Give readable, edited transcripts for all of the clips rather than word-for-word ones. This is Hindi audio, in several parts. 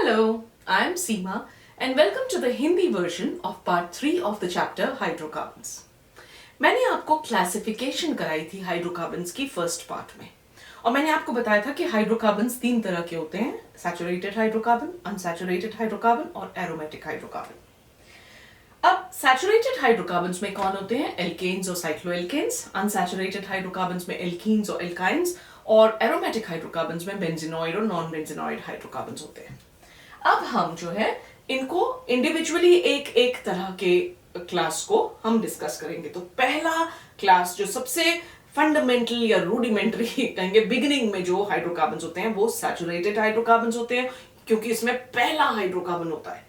Hello, I am Seema and welcome to the Hindi version of part 3 of the chapter Hydrocarbons. मैंने आपको क्लासिफिकेशन कराई थी हाइड्रोकार्बन्स की फर्स्ट पार्ट में और मैंने आपको बताया था कि हाइड्रोकार्बन्स तीन तरह के होते हैं, सैचुरेटेड हाइड्रोकार्बन, अनसैचुरेटेड हाइड्रोकार्बन और एरोमेटिक हाइड्रोकार्बन। अब सैचुरेटेड हाइड्रोकार्बन्स में कौन होते हैं? एल्केन्स और साइक्लोएल्केन्स। अनसैचुरेटेड हाइड्रोकार्बन्स में एल्कीन्स और एल्काइन्स और एरोमेटिक हाइड्रोकार्बन्स में बेंजीनॉइड और नॉन बेंजीनॉइड हाइड्रोकार्बन्स होते हैं। अब हम जो है इनको इंडिविजुअली एक एक तरह के क्लास को हम डिस्कस करेंगे। तो पहला क्लास जो सबसे फंडामेंटल या रूडिमेंटरी कहेंगे बिगिनिंग में जो हाइड्रोकार्बन्स होते हैं वो सैचुरेटेड हाइड्रोकार्बन्स होते हैं, क्योंकि इसमें पहला हाइड्रोकार्बन होता है।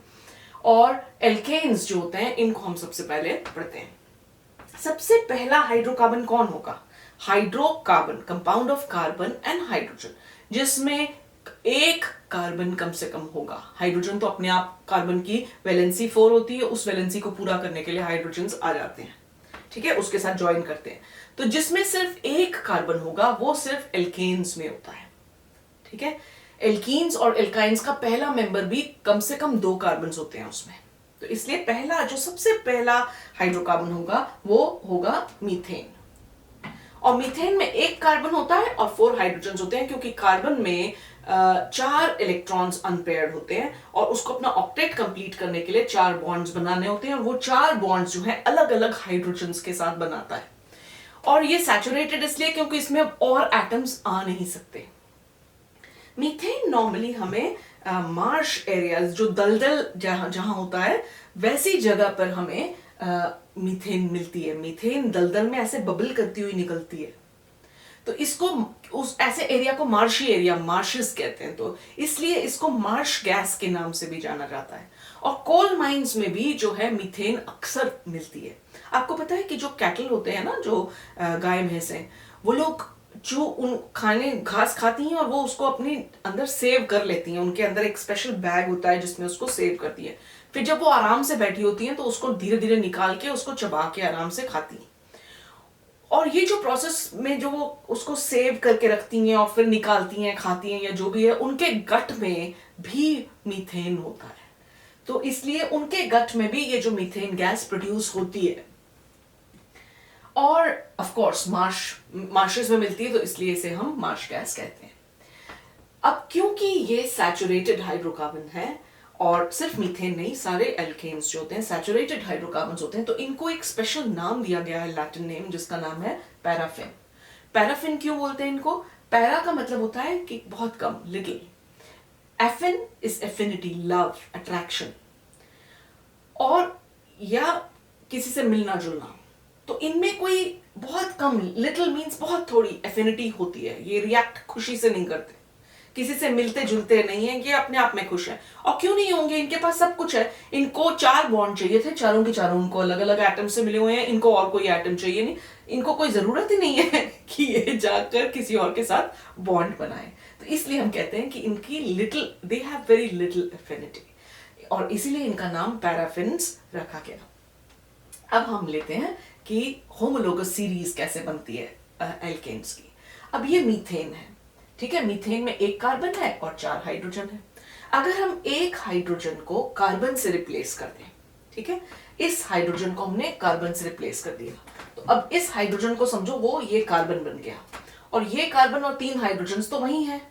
और एल्केन्स जो होते हैं इनको हम सबसे पहले पढ़ते हैं। सबसे पहला हाइड्रोकार्बन कौन होगा? Hydrocarbon, compound of carbon and hydrogen, जिसमें एक कार्बन कम से कम होगा। हाइड्रोजन तो अपने आप कार्बन की वैलेंसी 4 होती है, उस वैलेंसी को पूरा करने के लिए हाइड्रोजन्स आ जाते हैं, ठीक है, उसके साथ ज्वाइन करते हैं। तो जिसमें सिर्फ एक कार्बन होगा वो सिर्फ एल्केन्स में होता है, ठीक है। एल्कीन्स और एल्काइन्स का पहला मेंबर भी कम से कम 2 कार्बन होते हैं उसमें। तो इसलिए पहला जो सबसे पहला हाइड्रोकार्बन होगा वो होगा मीथेन। और मीथेन में एक कार्बन होता है और 4 हाइड्रोजन होते हैं, क्योंकि कार्बन में 4 इलेक्ट्रॉन्स अनपेयर्ड होते हैं और उसको अपना ऑक्टेट कंप्लीट करने के लिए 4 बॉन्ड्स बनाने होते हैं और वो 4 बॉन्ड्स जो है अलग अलग हाइड्रोजन्स के साथ बनाता है। और ये सैचुरेटेड इसलिए क्योंकि इसमें और एटम्स आ नहीं सकते। मीथेन नॉर्मली हमें मार्श एरियाज, जो दलदल जहां होता है वैसी जगह पर हमें मीथेन मिलती है। मीथेन दलदल में ऐसे बबल करती हुई निकलती है, तो इसको उस ऐसे एरिया को मार्शी एरिया, मार्शेस कहते हैं। तो इसलिए इसको मार्श गैस के नाम से भी जाना जाता है। और कोल माइंस में भी जो है मीथेन अक्सर मिलती है। आपको पता है कि जो कैटल होते हैं ना, जो गाय भैंसें, वो लोग जो उन खाने घास खाती हैं और वो उसको अपने अंदर सेव कर लेती हैं। उनके अंदर एक स्पेशल बैग होता है जिसमें उसको सेव करती है। फिर जब वो आराम से बैठी होती हैं तो उसको धीरे धीरे निकाल के उसको चबा के आराम से खाती हैं। और ये जो प्रोसेस में जो वो उसको सेव करके रखती हैं और फिर निकालती हैं, खाती हैं या जो भी है, उनके गट में भी मीथेन होता है। तो इसलिए उनके गट में भी ये जो मीथेन गैस प्रोड्यूस होती है। और ऑफ कोर्स मार्शेस में मिलती है, तो इसलिए इसे हम मार्श गैस कहते हैं। अब क्योंकि ये सैचुरेटेड हाइड्रोकार्बन है और सिर्फ मीथेन नहीं, सारे एल्केन्स जो होते हैं सैचुरेटेड हाइड्रोकार्बन्स होते हैं, तो इनको एक स्पेशल नाम दिया गया है, लैटिन नेम, जिसका नाम है पैराफिन। पैराफिन क्यों बोलते हैं इनको? पैरा का मतलब होता है कि बहुत कम, little. Affin is affinity, love, attraction, और या किसी से मिलना जुलना। तो इनमें कोई बहुत कम, लिटिल मीन्स बहुत थोड़ी एफिनिटी होती है। ये रिएक्ट खुशी से नहीं करते, किसी से मिलते जुलते नहीं है, ये अपने आप में खुश है। और क्यों नहीं होंगे, इनके पास सब कुछ है। इनको 4 बॉन्ड चाहिए थे, चारों के चारों उनको अलग अलग एटम से मिले हुए हैं। इनको और कोई एटम चाहिए नहीं, इनको कोई जरूरत ही नहीं है कि ये जाकर किसी और के साथ बॉन्ड बनाए। तो इसलिए हम कहते हैं कि इनकी little, they have very little affinity, और इसीलिए इनका नाम पैराफिन्स रखा गया। अब हम लेते हैं कि होमोलोगस सीरीज कैसे बनती है एल्केन्स की। अब ये मीथेन है, ठीक है। मीथेन में एक कार्बन है और 4 हाइड्रोजन है। अगर हम एक हाइड्रोजन को कार्बन से रिप्लेस कर दें, ठीक है, इस हाइड्रोजन को हमने कार्बन से रिप्लेस कर दिया, तो अब इस हाइड्रोजन को समझो वो ये कार्बन बन गया, और ये कार्बन और 3 हाइड्रोजन तो वही है।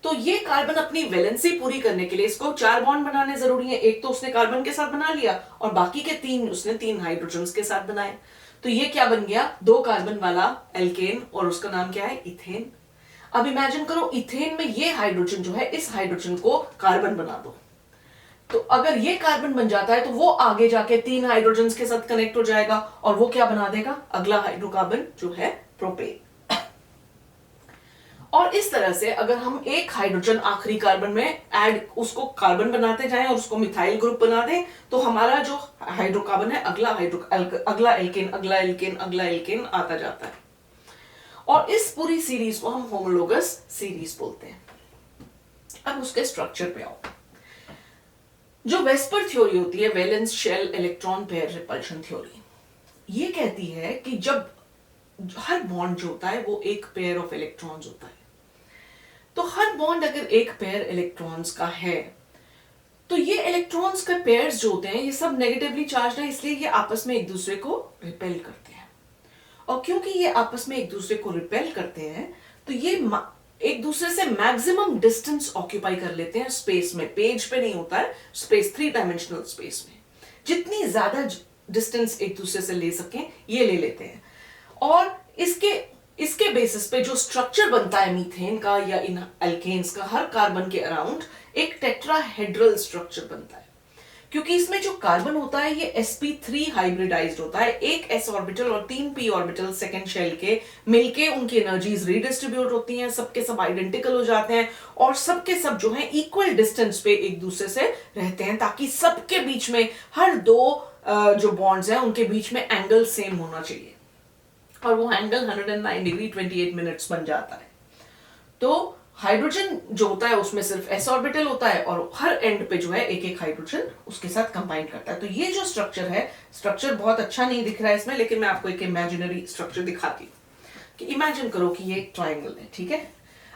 तो ये कार्बन अपनी वैलेंसी पूरी करने के लिए इसको 4 बॉन्ड बनाने जरूरी है। एक तो उसने कार्बन के साथ बना लिया और बाकी के 3 उसने 3 हाइड्रोजन के साथ बनाए। तो ये क्या बन गया? 2 कार्बन वाला एल्केन, और उसका नाम क्या है? इथेन। अब इमेजिन करो, इथेन में ये हाइड्रोजन जो है, इस हाइड्रोजन को कार्बन बना दो, तो अगर ये कार्बन बन जाता है तो वो आगे जाके 3 हाइड्रोजन के साथ कनेक्ट हो जाएगा और वो क्या बना देगा? अगला हाइड्रोकार्बन जो है प्रोपेन। और इस तरह से अगर हम एक हाइड्रोजन आखिरी कार्बन में ऐड, उसको कार्बन बनाते जाएं और उसको मिथाइल ग्रुप बना दें, तो हमारा जो हाइड्रोकार्बन है अगला एल्केन, अगला एल्केन, अगला एल्केन आता जाता है। और इस पूरी सीरीज को हम होमोलोगस सीरीज बोलते हैं। अब उसके स्ट्रक्चर पे आओ। जो वेस्पर थ्योरी होती है, valence shell electron pair repulsion theory, ये कहती है कि जब हर बॉन्ड जो होता है वो एक पेयर ऑफ इलेक्ट्रॉन्स होता है। तो हर बॉन्ड अगर एक पेयर इलेक्ट्रॉन्स का है तो ये इलेक्ट्रॉन्स का पेयर्स जो होते हैं ये सब नेगेटिवली चार्ज है, इसलिए ये आपस में एक दूसरे को रिपेल करते हैं। और क्योंकि ये आपस में एक दूसरे को रिपेल करते हैं तो ये एक दूसरे से मैक्सिमम डिस्टेंस ऑक्यूपाई कर लेते हैं स्पेस में। पेज पे नहीं होता है, स्पेस, 3 डायमेंशनल स्पेस में जितनी ज्यादा डिस्टेंस एक दूसरे से ले सकें ये ले लेते हैं। और इसके बेसिस पे जो स्ट्रक्चर बनता है मीथेन का या इन एल्केन्स का, हर कार्बन के अराउंड एक टेट्राहेड्रल स्ट्रक्चर बनता है। क्योंकि इसमें जो कार्बन होता है ये sp3 हाइब्रिडाइज्ड होता है, एक s ऑर्बिटल और 3 p ऑर्बिटल सेकेंड शेल के मिलके उनकी एनर्जीज रीडिस्ट्रीब्यूट होती हैं, सबके सब आइडेंटिकल हो जाते हैं और सबके सब जो है इक्वल डिस्टेंस पे एक दूसरे से रहते हैं, ताकि सबके बीच में हर दो जो बॉन्ड्स हैं उनके बीच में एंगल सेम होना चाहिए। और वो एंगल 109 डिग्री 28 मिनट्स बन जाता है। तो हाइड्रोजन जो होता है उसमें सिर्फ s ऑर्बिटल होता है और हर एंड पे जो है एक एक हाइड्रोजन उसके साथ कंबाइन करता है। तो ये जो स्ट्रक्चर है, स्ट्रक्चर बहुत अच्छा नहीं दिख रहा है इसमें, लेकिन मैं आपको एक इमेजिनरी स्ट्रक्चर दिखाती हूँ कि इमेजिन करो कि ये एक ट्राइंगल है, ठीक है।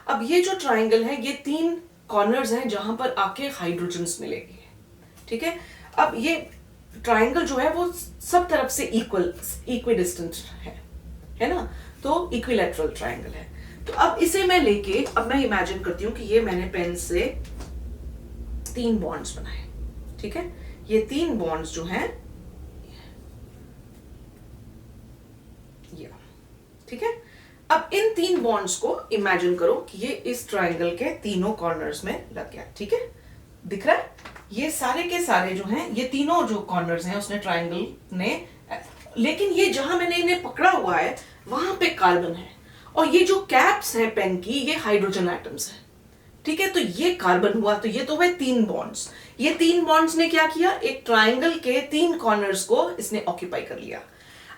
अब ये जो ट्राइंगल है ये 3 कॉर्नर्स हैं जहां पर आके हाइड्रोजन्स मिलेगी, ठीक है। अब ये ट्राइंगल जो है वो सब तरफ से इक्विडिस्टेंट है ना, तो इक्विलैटरल ट्राइंगल है। तो अब इसे मैं लेके अब मैं इमेजिन करती हूँ कि ये मैंने पेन से 3 बॉन्ड्स बनाए, ठीक है। ये 3 बॉन्ड्स जो हैं ये, ठीक है। अब इन 3 बॉन्ड्स को इमेजिन करो कि ये इस ट्राइंगल के तीनों कॉर्नर्स में लग गया, ठीक है। दिख रहा है ये सारे के सारे जो हैं ये तीनों जो कॉर्नर्स हैं उसने ट्राइंगल ने, लेकिन ये जहां मैंने इन्हें पकड़ा हुआ है वहां पे कार्बन है और ये जो कैप्स हैं पेन की ये हाइड्रोजन एटम्स हैं, ठीक है। तो ये कार्बन हुआ, तो ये तो है 3 बॉन्ड्स। ये 3 बॉन्ड्स ने क्या किया, एक ट्राइंगल के 3 कॉर्नर्स को इसने ऑक्यूपाई कर लिया।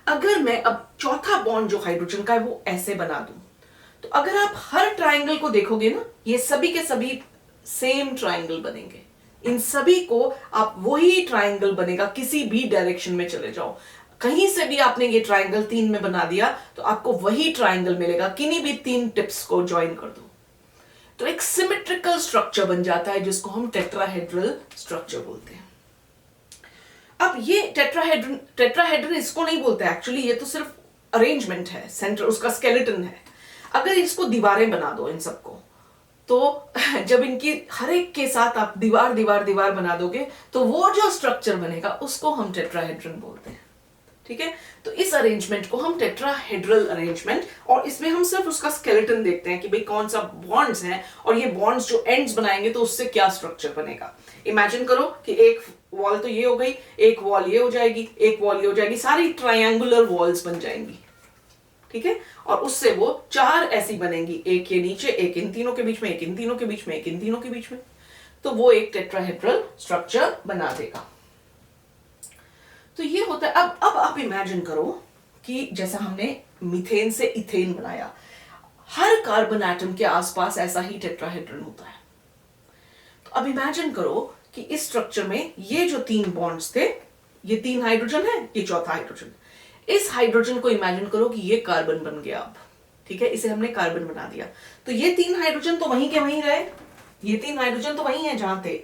अगर मैं अब चौथा बॉन्ड जो हाइड्रोजन का है वो ऐसे बना दूं, तो अगर आप हर ट्राइंगल को देखोगे ना, ये सभी के सभी सेम ट्राइंगल बनेंगे। इन सभी को आप वही ट्राइंगल बनेगा, किसी भी डायरेक्शन में चले जाओ, कहीं से भी आपने ये ट्राइंगल 3 में बना दिया तो आपको वही ट्राइंगल मिलेगा, किन्हीं भी 3 टिप्स को ज्वाइन कर दो तो एक सिमेट्रिकल स्ट्रक्चर बन जाता है जिसको हम टेट्राहेड्रल स्ट्रक्चर बोलते हैं। अब ये टेट्राहेड्रन इसको नहीं बोलते एक्चुअली, ये तो सिर्फ अरेंजमेंट है, सेंटर उसका स्केलेटन है। अगर इसको दीवारें बना दो इन सबको, तो जब इनकी हर एक के साथ आप दीवार दीवार दीवार बना दोगे तो वो जो स्ट्रक्चर बनेगा उसको हम टेट्राहेड्रन बोलते हैं, ठीक है। तो इस अरेंजमेंट को हम टेट्राहेड्रल अरेंजमेंट, और इसमें हम सिर्फ उसका स्केलेटन देखते हैं कि भाई कौन सा बॉन्ड्स हैं और ये बॉन्ड्स जो एंड्स बनाएंगे तो उससे क्या स्ट्रक्चर बनेगा। इमेजिन करो कि एक वॉल तो ये हो गई, एक वॉल ये हो जाएगी, एक वॉल ये हो जाएगी, सारी ट्रायंगुलर वॉल्स बन जाएंगी, ठीक है। और उससे वो 4 ऐसी बनेंगी, एक ये नीचे, एक इन तीनों के बीच में, एक इन तीनों के बीच में, एक इन तीनों के बीच में, तो वो एक टेट्राहेड्रल स्ट्रक्चर बना देगा। तो ये होता है। अब आप इमेजिन करो कि जैसा हमने मीथेन से इथेन बनाया, हर कार्बन एटम के आसपास ऐसा ही टेट्राहेड्रन होता है। तो अब इमेजिन करो कि इस स्ट्रक्चर में ये जो 3 बॉन्ड्स थे, ये 3 हाइड्रोजन है, ये चौथा हाइड्रोजन, इस हाइड्रोजन को इमेजिन करो कि ये कार्बन बन गया अब, ठीक है। इसे हमने कार्बन बना दिया, तो ये 3 हाइड्रोजन तो वहीं के वहीं रहे, ये 3 हाइड्रोजन तो वहीं है जहां थे,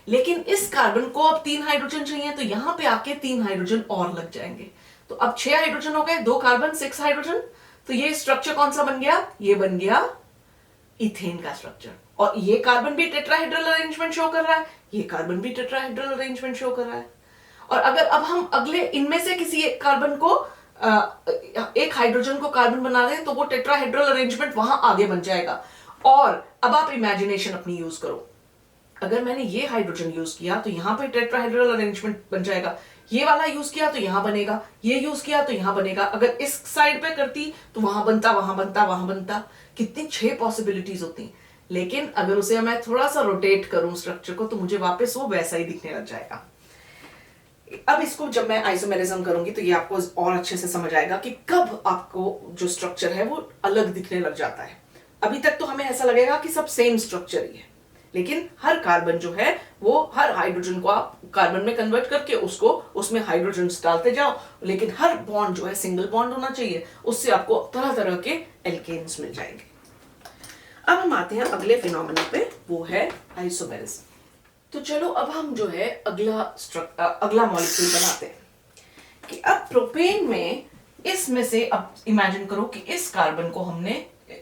लेकिन इस कार्बन को अब 3 हाइड्रोजन चाहिए, तो यहां पे आके 3 हाइड्रोजन और लग जाएंगे, तो अब 6 हाइड्रोजन हो गए, 2 कार्बन 6 हाइड्रोजन। तो ये स्ट्रक्चर कौन सा बन गया, ये बन गया इथेन का स्ट्रक्चर। और ये कार्बन भी टेट्राहेड्रल अरेंजमेंट शो कर रहा है, ये कार्बन भी टेट्राहेड्रल अरेंजमेंट शो कर रहा है। और अगर अब हम अगले इनमें से किसी एक कार्बन को एक हाइड्रोजन को कार्बन बना दें तो वो टेट्राहेड्रल अरेंजमेंट वहां आगे बन जाएगा। और अब आप इमेजिनेशन अपनी यूज करो, अगर मैंने ये हाइड्रोजन यूज किया तो यहां पे टेट्राहेड्रल अरेंजमेंट बन जाएगा, ये वाला यूज किया तो यहां बनेगा, ये यूज किया तो यहां बनेगा, अगर इस साइड पे करती तो वहां बनता, वहां बनता, वहां बनता, कितनी 6 पॉसिबिलिटीज होती। लेकिन अगर उसे मैं थोड़ा सा रोटेट करूं स्ट्रक्चर को तो मुझे वापस वो वैसा ही दिखने लग जाएगा। अब इसको जब मैं आइसोमेरिज्म करूंगी तो ये आपको और अच्छे से समझ आएगा कि कब आपको जो स्ट्रक्चर है वो अलग दिखने लग जाता है। अभी तक तो हमें ऐसा लगेगा कि सब सेम स्ट्रक्चर ही है, लेकिन हर कार्बन जो है वो हर हाइड्रोजन को आप कार्बन में कन्वर्ट करके उसको उसमें हाइड्रोजन डालते जाओ, लेकिन हर बॉन्ड जो है सिंगल बॉन्ड होना चाहिए, उससे आपको तरह तरह के एल्केन्स मिल जाएंगे। अब हम आते हैं अगले फिनोमेना पे, वो है आइसोमेरिज्म। तो चलो अब हम जो है अगला मॉलिक्यूल बनाते हैं कि अब प्रोपेन में इसमें से, अब इमेजिन करो कि इस कार्बन को हमने,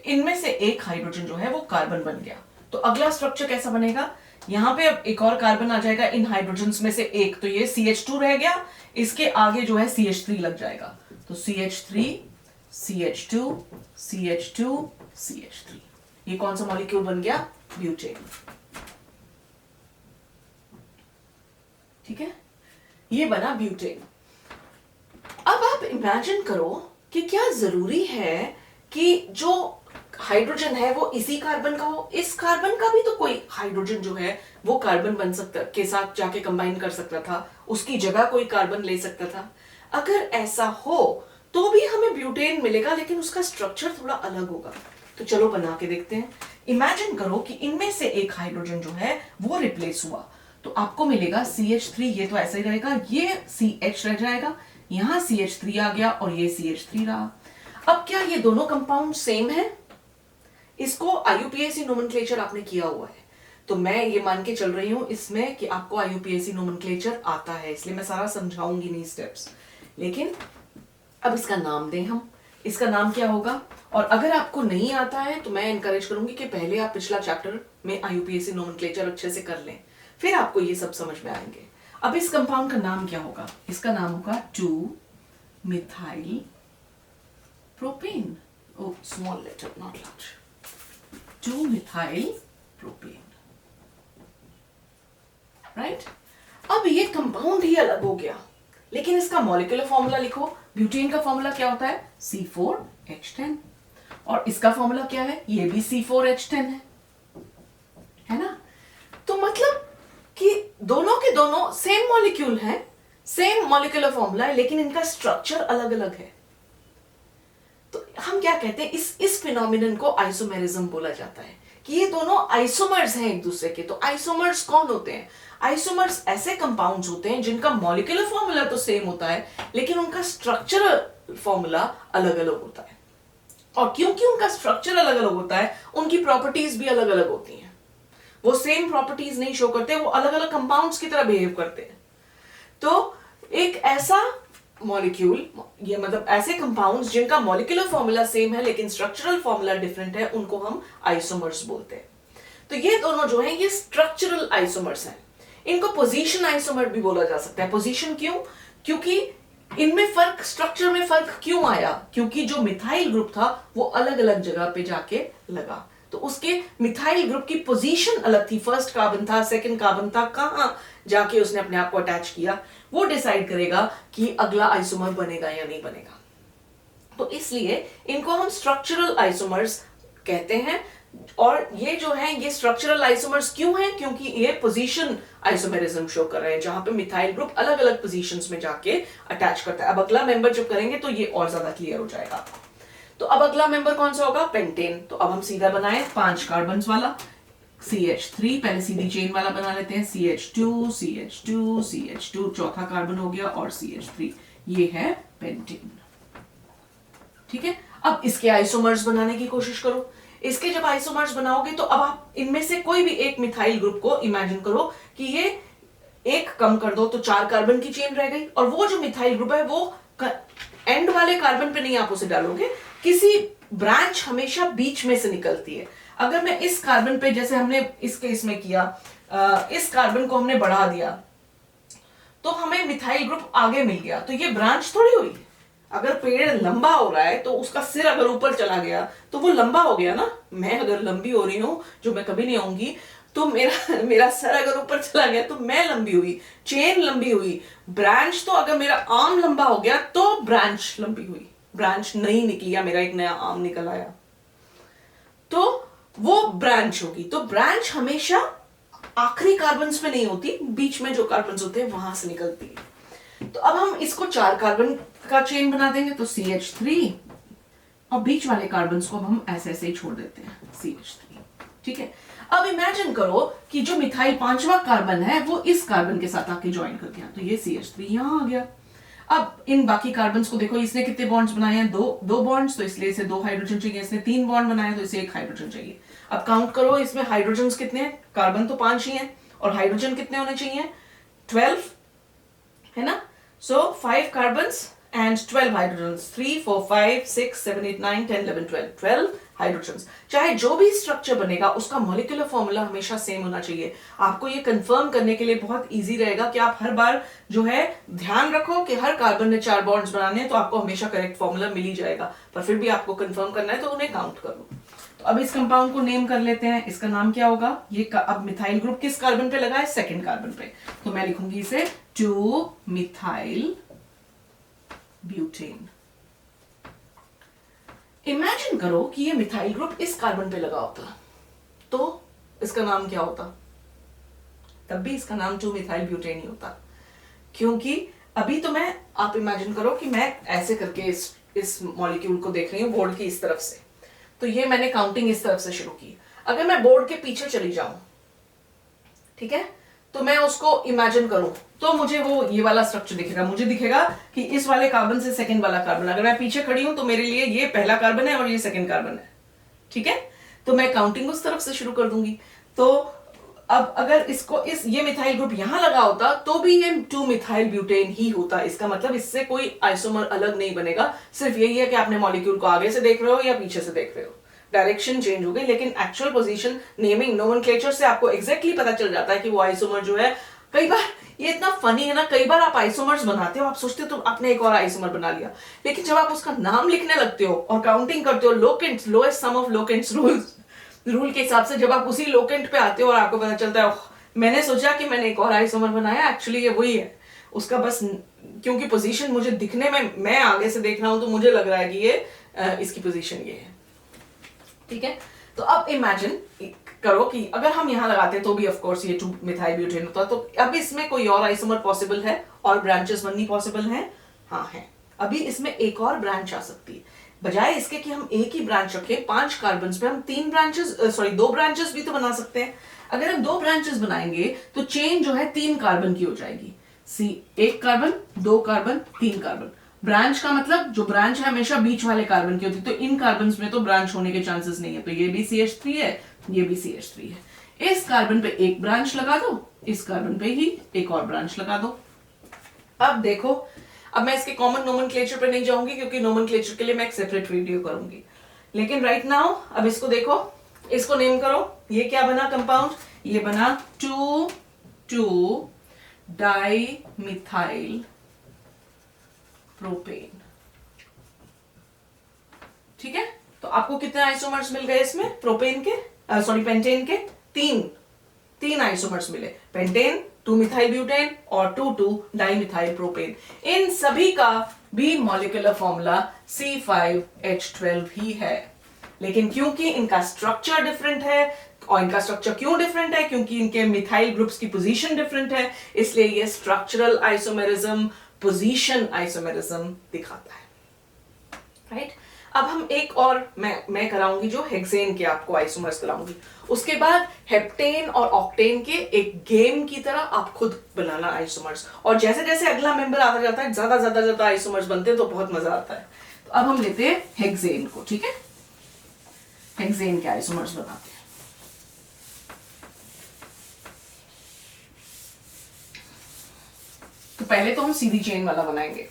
इनमें से एक हाइड्रोजन जो है वो कार्बन बन गया, तो अगला स्ट्रक्चर कैसा बनेगा? यहां पे अब एक और कार्बन आ जाएगा इन हाइड्रोजन्स में से एक, तो ये CH2 रह गया, इसके आगे जो है CH3 लग जाएगा, तो CH3 CH2 CH2 CH3, ये कौन सा मॉलिक्यूल बन गया? ब्यूटेन। ठीक है, ये बना ब्यूटेन। अब आप इमेजिन करो कि क्या जरूरी है कि जो हाइड्रोजन है वो इसी कार्बन का हो? इस कार्बन का भी तो कोई हाइड्रोजन जो है वो कार्बन बन सकता, के साथ जाके कंबाइन कर सकता था, उसकी जगह कोई कार्बन ले सकता था। अगर ऐसा हो तो भी हमें ब्यूटेन मिलेगा, लेकिन उसका स्ट्रक्चर थोड़ा अलग होगा। तो चलो बना के देखते हैं। इमेजिन करो कि इनमें से एक हाइड्रोजन जो है वो रिप्लेस हुआ, तो आपको मिलेगा CH3, ये तो ऐसा ही रहेगा, ये CH रह जाएगा, यहां CH3 आ गया और ये CH3 रहा। अब क्या ये दोनों कंपाउंड सेम है? इसको IUPAC नोमेनक्लेचर आपने किया हुआ है, तो मैं ये मान के चल रही हूं इसमें कि आपको IUPAC नोमेनक्लेचर आता है, इसलिए मैं सारा समझाऊंगी नहीं स्टेप्स। लेकिन अब इसका नाम दें हम, इसका नाम क्या होगा? और अगर आपको नहीं आता है तो मैं एनकरेज करूंगी कि पहले आप पिछला चैप्टर में IUPAC नोमेनक्लेचर अच्छे से कर लें, फिर आपको ये सब समझ में आएंगे। अब इस कंपाउंड का नाम क्या होगा? इसका नाम होगा two methyl propane. O small letter not large, two methyl propane, right. अब ये कंपाउंड ही अलग हो गया, लेकिन इसका मॉलिक्यूलर फॉर्मूला लिखो। ब्यूटेन का फॉर्मूला क्या होता है? C4H10, और इसका फॉर्मूला क्या है? ये भी C4H10 है ना? तो मतलब कि दोनों के दोनों सेम मॉलिक्यूल हैं, सेम मॉलिक्यूलर फॉर्मूला है, लेकिन इनका स्ट्रक्चर अलग अलग है। तो हम क्या कहते हैं, इस फिनोमिनन को आइसोमेरिज्म बोला जाता है, कि ये दोनों आइसोमर्स हैं एक दूसरे के। तो आइसोमर्स कौन होते हैं? आइसोमर्स ऐसे कंपाउंड्स होते हैं जिनका मॉलिक्यूलर फॉर्मूला तो सेम होता है, लेकिन उनका स्ट्रक्चरल फॉर्मूला अलग अलग होता है। और क्योंकि उनका स्ट्रक्चर अलग अलग होता है, उनकी प्रॉपर्टीज भी अलग अलग होती हैं। वो सेम प्रॉपर्टीज नहीं शो करते, वो अलग अलग कंपाउंड्स की तरह बिहेव करते हैं। तो एक ऐसा मॉलिक्यूल, ये मतलब ऐसे कंपाउंड्स जिनका मॉलिक्यूलर फॉर्मूला सेम है लेकिन स्ट्रक्चरल फॉर्मूला डिफरेंट है, उनको हम आइसोमर्स बोलते हैं। तो ये दोनों जो हैं ये स्ट्रक्चरल आइसोमर्स हैं। इनको पोजीशन आइसोमर भी बोला जा सकता है। पोजीशन क्यों? क्योंकि इनमें फर्क, स्ट्रक्चर में फर्क क्यों आया? क्योंकि जो मिथाइल ग्रुप था वो अलग अलग जगह पे जाके लगा, तो उसके मिथाइल ग्रुप की पोजीशन अलग थी। फर्स्ट कार्बन था, सेकंड कार्बन था, कहां जाके उसने अपने आप को अटैच किया, वो डिसाइड करेगा कि अगला आइसोमर बनेगा या नहीं बनेगा। तो इसलिए इनको हम स्ट्रक्चरल आइसोमर्स कहते हैं। और ये जो है ये स्ट्रक्चरल आइसोमर्स क्यों हैं? क्योंकि ये पोजीशन आइसोमेरिज्म शो कर रहे हैं, जहां पे मिथाइल ग्रुप अलग अलग पोजीशंस में जाके अटैच करता है। अब अगला मेंबर जब करेंगे तो ये और ज्यादा क्लियर हो जाएगा। तो अब अगला मेंबर कौन सा होगा? पेंटेन। तो अब हम सीधा बनाए 5 कार्बन वाला CH3, पहले सीधी चेन वाला बना लेते हैं। CH2 CH2 CH2, चौथा कार्बन हो गया, और CH3, ये है पेंटेन। ठीक है, अब इसके आइसोमर्स बनाने की कोशिश करो। इसके जब आइसोमर्स बनाओगे तो अब आप इनमें से कोई भी एक मिथाइल ग्रुप को इमेजिन करो कि ये एक कम कर दो तो 4 कार्बन की चेन रह गई, और वो जो मिथाइल ग्रुप है वो एंड वाले कार्बन पे नहीं आप उसे डालोगे, किसी ब्रांच हमेशा बीच में से निकलती है। अगर मैं इस कार्बन पे, जैसे हमने इस केस में किया, इस कार्बन को हमने बढ़ा दिया तो हमें मिथाइल ग्रुप आगे मिल गया, तो ये ब्रांच थोड़ी हुई। अगर पेड़ लंबा हो रहा है तो उसका सिर अगर ऊपर चला गया तो वो लंबा हो गया ना। मैं अगर लंबी हो रही हूं, जो मैं कभी नहीं होंगी, तो मेरा सर अगर ऊपर चला गया तो मैं लंबी हुई, चेन लंबी हुई। ब्रांच तो अगर मेरा आर्म लंबा हो गया तो ब्रांच लंबी हुई, ब्रांच नहीं निकली या मेरा एक नया आर्म निकल आया तो वो ब्रांच होगी। तो ब्रांच हमेशा आखिरी कार्बन्स में नहीं होती, बीच में जो कार्बन्स होते हैं वहां से निकलती है। तो अब हम इसको 4 कार्बन का चेन बना देंगे, तो CH3, और बीच वाले कार्बन्स को हम ऐसे ऐसे ही छोड़ देते हैं, CH3। ठीक है, अब इमेजिन करो कि जो मिथाइल 5वां कार्बन है वो इस कार्बन के साथ आके ज्वाइन कर गया, तो ये CH3 यहां आ गया। अब इन बाकी कार्बन्स को देखो, इसने कितने बॉन्ड्स बनाए हैं? दो बॉन्ड्स, तो इसलिए इसे 2 हाइड्रोजन चाहिए। इसने 3 बॉन्ड बनाए तो इसे 1 हाइड्रोजन चाहिए। अब काउंट करो इसमें हाइड्रोजन कितने हैं? कार्बन तो 5 ही हैं और हाइड्रोजन कितने होने चाहिए? 12, है ना? सो 5 कार्बन्स and 12 hydrogens, 3 4 5 6 7 8 9 10 11 12 हाइड्रोजन्स। चाहे जो भी स्ट्रक्चर बनेगा उसका मॉलिक्यूलर फॉर्मूला हमेशा सेम होना चाहिए। आपको ये कंफर्म करने के लिए बहुत इजी रहेगा कि आप हर बार जो है ध्यान रखो कि हर कार्बन ने 4 बॉन्ड्स बनाने हैं, तो आपको हमेशा करेक्ट फॉर्मूला मिल ही जाएगा। पर फिर भी आपको कंफर्म करना है तो उन्हें काउंट करो। तो अब इस कंपाउंड को नेम कर लेते हैं। इसका नाम क्या होगा? ये अब मिथाइल ग्रुप किस कार्बन पे लगा है? सेकेंड कार्बन पे। तो मैं लिखूंगी इसे 2 मिथाइल ब्यूटेन। इमेजिन करो कि ये मिथाइल ग्रुप इस कार्बन पे लगा होता, तो इसका नाम क्या होता? तब भी इसका नाम 2 मिथाइल ब्यूटेन ही होता, क्योंकि अभी तो आप इमेजिन करो कि मैं ऐसे करके इस मॉलिक्यूल को देख रही हूं बोर्ड की इस तरफ से, तो ये मैंने काउंटिंग इस तरफ से शुरू की। अगर मैं बोर्ड के पीछे चली जाऊं, ठीक है, तो मैं उसको इमेजिन करूं तो मुझे वो ये वाला स्ट्रक्चर दिखेगा। मुझे दिखेगा कि इस वाले कार्बन से सेकंड वाला कार्बन, अगर मैं पीछे खड़ी हूं तो मेरे लिए ये पहला कार्बन है और ये सेकंड कार्बन है, ठीक है। तो मैं काउंटिंग उस तरफ से शुरू कर दूंगी। तो अब अगर ये मिथाइल ग्रुप यहां लगा होता तो भी ये 2 मिथाइल ब्यूटेन ही होता। इसका मतलब इससे कोई आइसोमर अलग नहीं बनेगा, सिर्फ यही है कि आपने मॉलिक्यूल को आगे से देख रहे हो या पीछे से देख रहे हो, डायरेक्शन चेंज हो गई, लेकिन एक्चुअल पोजीशन, नेमिंग, नोमेनक्लेचर से आपको एग्जैक्टली पता चल जाता है कि वो आइसोमर जो है। कई बार ये इतना फनी है ना, कई बार आप आइसोमर्स बनाते हो, आप सोचते हो तो आपने एक और आइसोमर बना लिया, लेकिन जब आप उसका नाम लिखने लगते हो और काउंटिंग करते हो locants, lowest sum of locants rule के हिसाब से, जब आप उसी लोकेंट पे आते हो और आपको पता चलता है मैंने सोचा कि मैंने एक और आइसोमर बनाया, एक्चुअली ये वही है। उसका बस क्योंकि पोजीशन मुझे दिखने में, मैं आगे से देख रहा हूं तो मुझे लग रहा है कि ये इसकी पोजीशन ये है, ठीक है। तो अब इमेजिन करो कि अगर हम यहां लगाते तो भी ऑफ कोर्स ये 2 मिथाइल ब्यूटेन होता। तो अब इसमें कोई और आइसोमर पॉसिबल है और ब्रांचेस बननी पॉसिबल है? हाँ है। अभी इसमें एक और ब्रांच आ सकती है। बजाय इसके कि हम एक ही ब्रांच रखें 5 कार्बन पे, हम 2 ब्रांचेस भी तो बना सकते हैं। अगर हम 2 ब्रांचेस बनाएंगे तो चेन जो है 3 कार्बन की हो जाएगी। एक कार्बन, 2 कार्बन, 3 कार्बन। ब्रांच का मतलब जो ब्रांच है हमेशा बीच वाले कार्बन की होती है, तो इन कार्बन में तो ब्रांच होने के चांसेस नहीं है। तो ये भी CH3 है, ये भी CH3 है। इस कार्बन पे एक ब्रांच लगा दो, इस कार्बन पे ही एक और ब्रांच लगा दो। अब देखो, अब मैं इसके कॉमन नोमेनक्लेचर पे नहीं जाऊंगी क्योंकि नोमेनक्लेचर के लिए मैं एक सेपरेट वीडियो करूंगी, लेकिन राइट नाउ अब इसको देखो, इसको नेम करो। ये क्या बना कंपाउंड? ये बना 2 डाई मिथाइल प्रोपेन, ठीक है। तो आपको कितने आइसोमर्स मिल गए इसमें? प्रोपेन के, पेंटेन के 3 आइसोमर्स मिले। पेंटेन, 2 मिथाइल ब्यूटेन और 2 डाई मिथाइल प्रोपेन। इन सभी का भी मॉलिक्यूलर फॉर्मूला C5H12 ही है, लेकिन क्योंकि इनका स्ट्रक्चर डिफरेंट है, और इनका स्ट्रक्चर क्यों डिफरेंट है? क्योंकि इनके मिथाइल ग्रुप्स की पोजीशन डिफरेंट है, इसलिए ये स्ट्रक्चरल आइसोमेरिज्म, पोजीशन आइसोमेरिज्म दिखाता है, राइट। अब हम एक और मैं कराऊंगी जो हेक्सेन के आपको आइसोमर्स कराऊंगी। उसके बाद हेप्टेन और ऑक्टेन के एक गेम की तरह आप खुद बनाना आइसोमर्स, और जैसे जैसे अगला मेंबर आता जाता है ज्यादा आइसोमर्स बनते हैं, तो बहुत मजा आता है। तो अब हम लेते हैं हेक्सेन को, ठीक है। हेक्सेन के आइसोमर्स बनाते हैं। तो पहले तो हम सीधी चेन वाला बनाएंगे,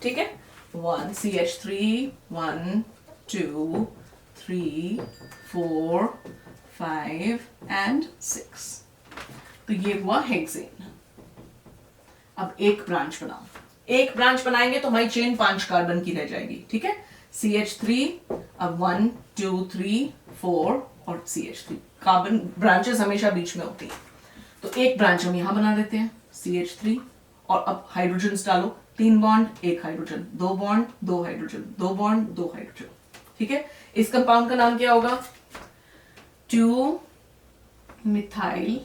ठीक है। 1 CH3 1 2 3 4 5 and 6। तो ये हुआ हेक्सेन। अब एक ब्रांच बनाओ। एक ब्रांच बनाएंगे तो हमारी चेन 5 कार्बन की रह जाएगी, ठीक है। CH3, अब 1 2 3 4 और CH3। कार्बन ब्रांचेस हमेशा बीच में होती है, तो एक ब्रांच हम यहां बना देते हैं CH3, और अब हाइड्रोजन डालो, 3 bond, 1 hydrogen, 2 bond, 2 hydrogen, 2 bond, 2 hydrogen, ठीक है। इस कंपाउंड का नाम क्या होगा? 2 मिथाइल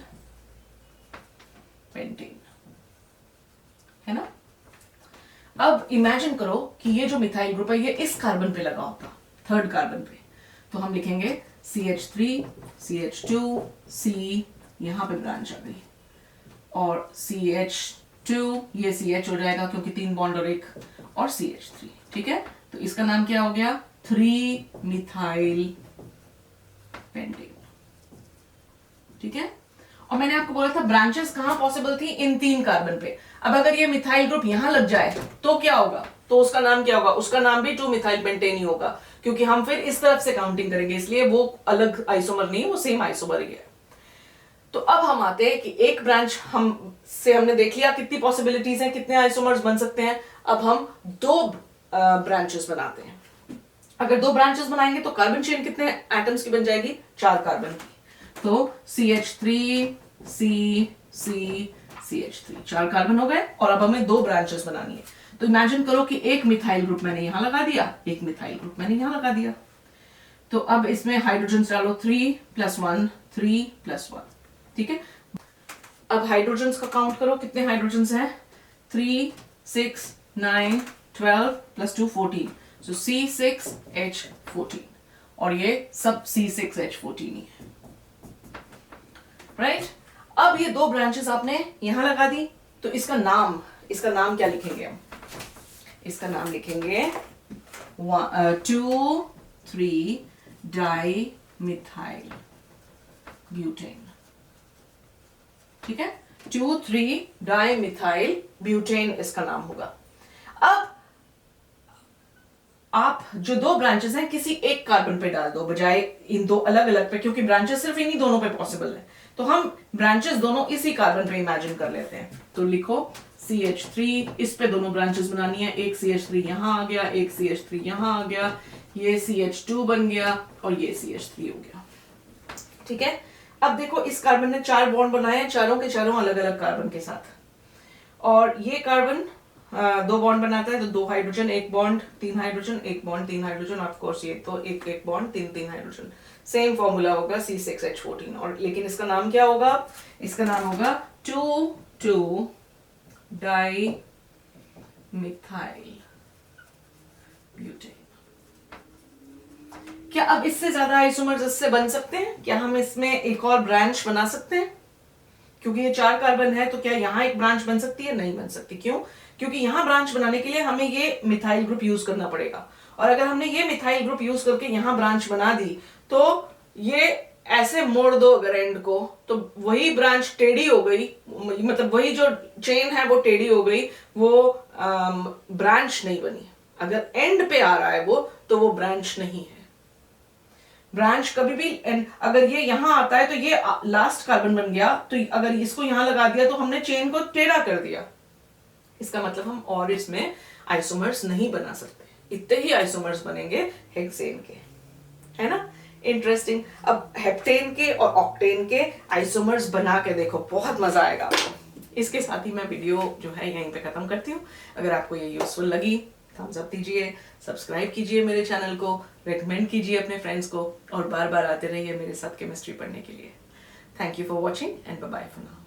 पेंटेन, है ना। अब इमेजिन करो कि ये जो मिथाइल ग्रुप है ये इस कार्बन पे लगा होता, 3rd कार्बन पे, तो हम लिखेंगे CH3 CH2 C, यहां पे ब्रांच आ गई, और CH2, ये CH हो जाएगा क्योंकि 3 बॉन्ड और 1, और CH3, ठीक है। तो इसका नाम क्या हो गया? 3 मिथाइल पेंटेन, ठीक है। और मैंने आपको बोला था ब्रांचेस कहां पॉसिबल थी, इन 3 कार्बन पे। अब अगर ये मिथाइल ग्रुप यहां लग जाए तो क्या होगा, तो उसका नाम क्या होगा, उसका नाम भी 2 मिथाइल पेंटेन ही होगा, क्योंकि हम फिर इस तरफ से काउंटिंग करेंगे, इसलिए वो अलग आइसोमर नहीं, वो सेम आइसोमर ही है। तो अब हम आते हैं कि एक ब्रांच हमने देख लिया कितनी पॉसिबिलिटीज हैं, कितने आइसोमर्स बन सकते हैं। अब हम 2 ब्रांचेस बनाते हैं। अगर 2 ब्रांचेस बनाएंगे तो कार्बन चेन कितने एटम्स की बन जाएगी, 4 कार्बन की। तो CH3 CH3 4 कार्बन हो गए, और अब हमें 2 ब्रांचेस बनानी है। तो इमेजिन करो कि एक मिथाइल ग्रुप मैंने यहां लगा दिया, एक मिथाइल ग्रुप मैंने यहां लगा दिया। तो अब इसमें हाइड्रोजन डालो 3 + 1 3 + 1, ठीक है। अब हाइड्रोजन का काउंट करो, कितने हाइड्रोजन हैं, 3 6 9 12 + 2 14, so C6H14, और ये सब C6H14 ही है, राइट। अब ये 2 ब्रांचेस आपने यहां लगा दी, तो इसका नाम क्या लिखेंगे हम, इसका नाम लिखेंगे 2,3 डाइमिथाइल ब्यूटेन, ठीक है, 2,3 डाइमिथाइल ब्यूटेन इसका नाम होगा। अब आप जो 2 ब्रांचेस हैं किसी एक कार्बन पे डाल दो बजाय इन 2 अलग अलग पे, क्योंकि ब्रांचेस सिर्फ इन्हीं दोनों पे पॉसिबल है। तो हम ब्रांचेस दोनों इसी कार्बन पे इमेजिन कर लेते हैं। तो लिखो CH3, इस पे दोनों ब्रांचेस बनानी है, एक CH3 यहां आ गया, एक CH3 यहां आ गया, ये CH2 बन गया और ये CH3 हो गया, ठीक है। अब देखो इस कार्बन ने 4 बॉन्ड बनाए हैं, चारों के चारों अलग अलग कार्बन के साथ, और ये कार्बन 2 बॉन्ड बनाता है, तो 2 hydrogen 1 bond 3 hydrogen 1 bond 3 hydrogen, of course ये तो 1 बॉन्ड 3 हाइड्रोजन, सेम फॉर्मूला होगा C6H14, और लेकिन इसका नाम क्या होगा, इसका नाम होगा 2,2 डाइमिथाइल ब्यूटेन। क्या अब इससे ज्यादा आइसोमर्स इससे बन सकते हैं, क्या हम इसमें एक और ब्रांच बना सकते हैं, क्योंकि ये 4 कार्बन है, तो क्या यहां एक ब्रांच बन सकती है, नहीं बन सकती। क्यों, क्योंकि यहां ब्रांच बनाने के लिए हमें ये मिथाइल ग्रुप यूज करना पड़ेगा, और अगर हमने ये मिथाइल ग्रुप यूज करके यहां ब्रांच बना दी तो ये ऐसे मोड़ दो अगर एंड को, तो वही ब्रांच टेढ़ी हो गई, मतलब वही जो चेन है वो टेढ़ी हो गई, वो ब्रांच नहीं बनी। अगर एंड पे आ रहा है वो, तो वो ब्रांच नहीं है। ब्रांच कभी भी, अगर ये यहां आता है तो ये लास्ट कार्बन बन गया, तो अगर इसको यहां लगा दिया तो हमने चेन को टेढ़ा कर दिया, इसका मतलब हम और इसमें आइसोमर्स नहीं बना सकते, इतने ही आइसोमर्स बनेंगे हेक्सेन के, है ना। इंटरेस्टिंग। अब हेप्टेन के और ऑक्टेन के आइसोमर्स बना के देखो, बहुत मजा आएगा आपको। इसके साथ ही मैं वीडियो जो है यहीं पे खत्म करती हूँ। अगर आपको ये यूजफुल लगी, थम्स अप दीजिए, सब्सक्राइब कीजिए मेरे चैनल को, रेकमेंड कीजिए अपने फ्रेंड्स को, और बार बार आते रहिए मेरे साथ केमिस्ट्री पढ़ने के लिए। Thank you for watching and bye bye for now.